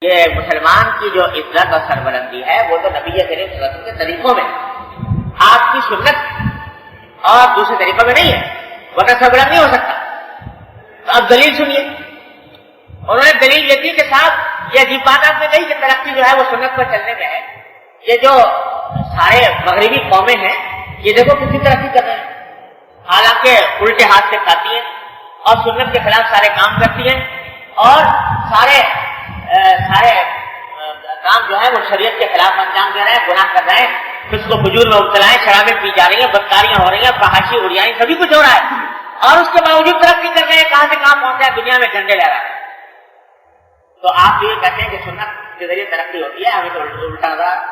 کہ مسلمان کی جو عزت اور سربلندی ہے وہ تو نبی کریم صلی اللہ علیہ وسلم کے طریقوں میں، آپ کی سنت اور دوسرے طریقوں میں نہیں ہے، ورنہ سربلند نہیں ہو سکتا۔ تو اب دلیل سنیے، انہوں نے دلیل یہ تھی کہ صاحب یہ عجیب بات آپ نے کہی کہ ترقی جو ہے وہ سنت پر چلنے میں ہے۔ یہ جو سارے مغربی قومیں ہیں یہ دیکھو کتنی ترقی کر رہے ہیں، حالانکہ الٹے ہاتھ سے کھاتی ہیں اور سنت کے خلاف سارے کام کرتی ہیں، اور سارے کام جو ہے وہ شریعت کے خلاف انجام دے رہے ہیں، گناہ کر رہے ہیں، فسق و فجور میں مبتلا ہیں، شرابیں پی جا رہی ہیں، بدکاریاں ہو رہی ہیں، فحاشی اڑیائی سبھی کچھ ہو رہا ہے، اور اس کے باوجود ترقی کر رہے ہیں، کہاں سے کہاں پہنچا ہے، دنیا میں جھنڈے لہرا رہے ہیں۔ تو آپ یہ کہتے ہیں کہ سنت کے ذریعے ترقی ہوتی ہے، ہمیں تو الٹا نظر۔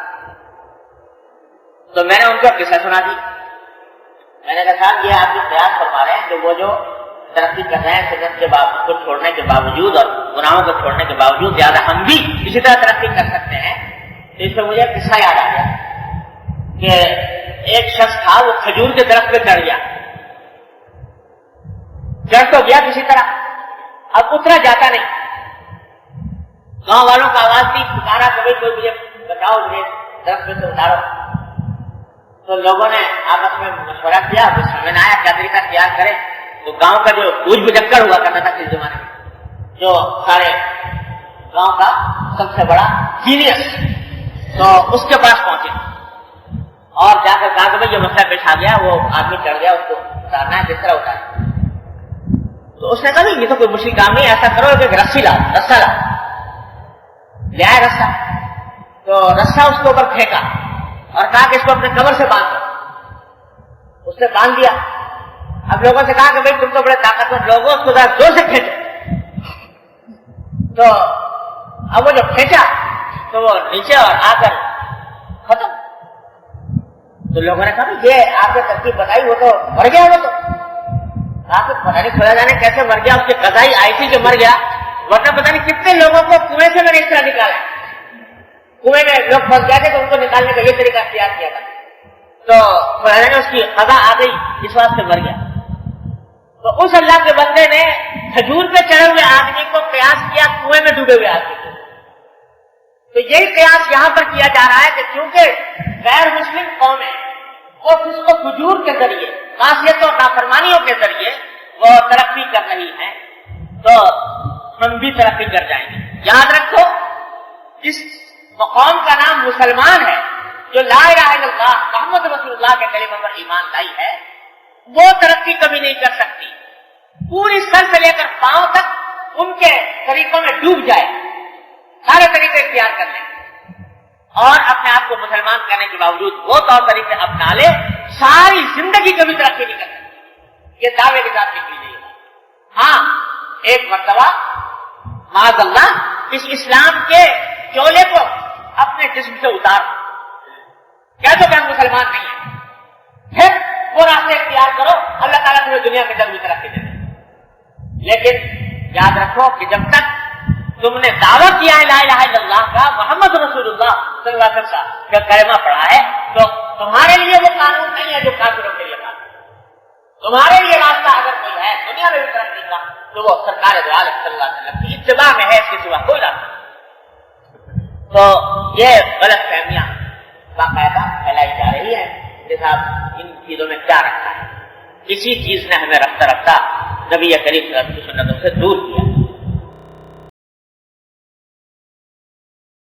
تو میں نے ان کو قصہ سنا دی، میں نے کہا یہ آپ جو قیاس فرما رہے ہیں کہ وہ جو ترقی کر رہے ہیں سنت کے کو چھوڑنے کے باوجود اور گناہوں کو چھوڑنے کے باوجود، زیادہ ہم بھی اسی طرح ترقی کر سکتے ہیں۔ تو اس سے مجھے قصہ یاد آ گیا کہ ایک شخص تھا، وہ کھجور کے درخت پہ چڑھ گیا، چڑھ تو گیا کسی طرح، اب اترا جاتا نہیں، گاؤں والوں کا آواز دی، پکارا کہ کوئی مجھے بتاؤ، مجھے درخت پہ سے اتارو۔ تو لوگوں نے آپس میں مشورہ کیا، کچھ سمجھ میں آیا کیا طریقہ اختیار کرے۔ تو گاؤں کا جو بوجھ بجکڑ ہوا کرتا تھا اس زمانے میں، جو سارے گاؤں کا سب سے بڑا جینیس، تو اس کے پاس پہنچے اور جا کر کہا کہ بھائی یہ مسئلہ پیش آ گیا، وہ آدمی چڑھ گیا، اس کو اتارنا ہے، جس طرح اتارنا۔ تو اس نے کہا یہ تو کوئی مشکل کام نہیں، ایسا کرو کہ رسی لاؤ، رسا لاؤ، لے آئے رسا، تو رسا اس کے اوپر پھینکا اور کہا کہ اس کو اپنے کمر سے باندھ دو۔ اس نے باندھ دیا۔ اب لوگوں سے کہا کہ بھائی تم تو بڑے طاقتور لوگ ہو، اس کو ذرا زور سے کھینچو۔ تو اب وہ جو کھینچا تو وہ نیچے اور آ کر ختم۔ تو لوگوں نے کہا یہ آپ نے ترکیب بتائی، وہ تو مر گیا، وہ تو آپ کو پتہ نہیں خدا جانے کیسے مر گیا، اس کی قضائی آئی تھی کہ مر گیا، ورنہ پتہ نہیں کتنے لوگوں کو کنویں سے میں نے اس طرح نکالا، کنویں میں لوگ پھنس گئے تھے تو ان کو نکالنے کا یہ طریقہ اختیار کیا تھا، تو خدا جانے اس کی قضا آ گئی، اس واسطے مر گیا۔ تو اس اللہ کے بندے نے کھجور پہ چڑھے ہوئے آدمی کو قیاس کیا کنویں میں ڈوبے ہوئے آدمی کو۔ تو یہی قیاس یہاں پر کیا جا رہا ہے کہ چونکہ غیر مسلم قومیں وہ فسق و فجور کے ذریعے، معصیتوں اور نافرمانیوں کے ذریعے وہ ترقی کر رہی ہیں، تو ہم بھی ترقی کر جائیں گے۔ یاد رکھو اس مقام کا نام مسلمان ہے، جو لا الہ الا اللہ محمد رسول اللہ کے کلمے پر ایمان لائی ہے، وہ ترقی کبھی نہیں کر سکتی، پوری سر سے لے کر پاؤں تک ان کے طریقوں میں ڈوب جائے، سارے طریقے اختیار کر لیں اور اپنے آپ کو مسلمان کرنے کے باوجود وہ طور طریقے اپنا لے، ساری زندگی کبھی ترقی نہیں کر سکتی۔ یہ دعوے کے ساتھ نکلی گئی ہے۔ ہاں ایک مرتبہ معاذ اللہ اس اسلام کے چولے کو اپنے جسم سے اتار کیا تو کہ ہم مسلمان نہیں ہیں، پھر وہ راستے اختیار کرو، اللہ تعالیٰ تمہیں دنیا کے اندر بھی ترقی دے دے۔ لیکن یاد رکھو کہ جب تک تم نے دعویٰ کیا ہے لا الہ الا اللہ کا، محمد رسول اللہ صلی اللہ علیہ وسلم کا کلمہ پڑھا ہے، تو تمہارے لیے وہ قانون نہیں ہے جو کافروں کے لیے قانون۔ تمہارے لیے راستہ اگر کوئی ہے دنیا میں بھی ترقی کا تو وہ سرکار دو عالم صلی اللہ علیہ وسلم کی اتباع میں ہے، اس کے سوا کوئی راستہ نہیں۔ تو یہ غلط فہمیاں باقاعدہ پھیلائی جا رہی ہے کہ صاحب ان چیزوں میں کیا رکھا ہے، کسی چیز نے ہمیں رفتہ رفتہ نبی کریم صلی اللہ علیہ وسلم کی سنتوں سے دور کیا۔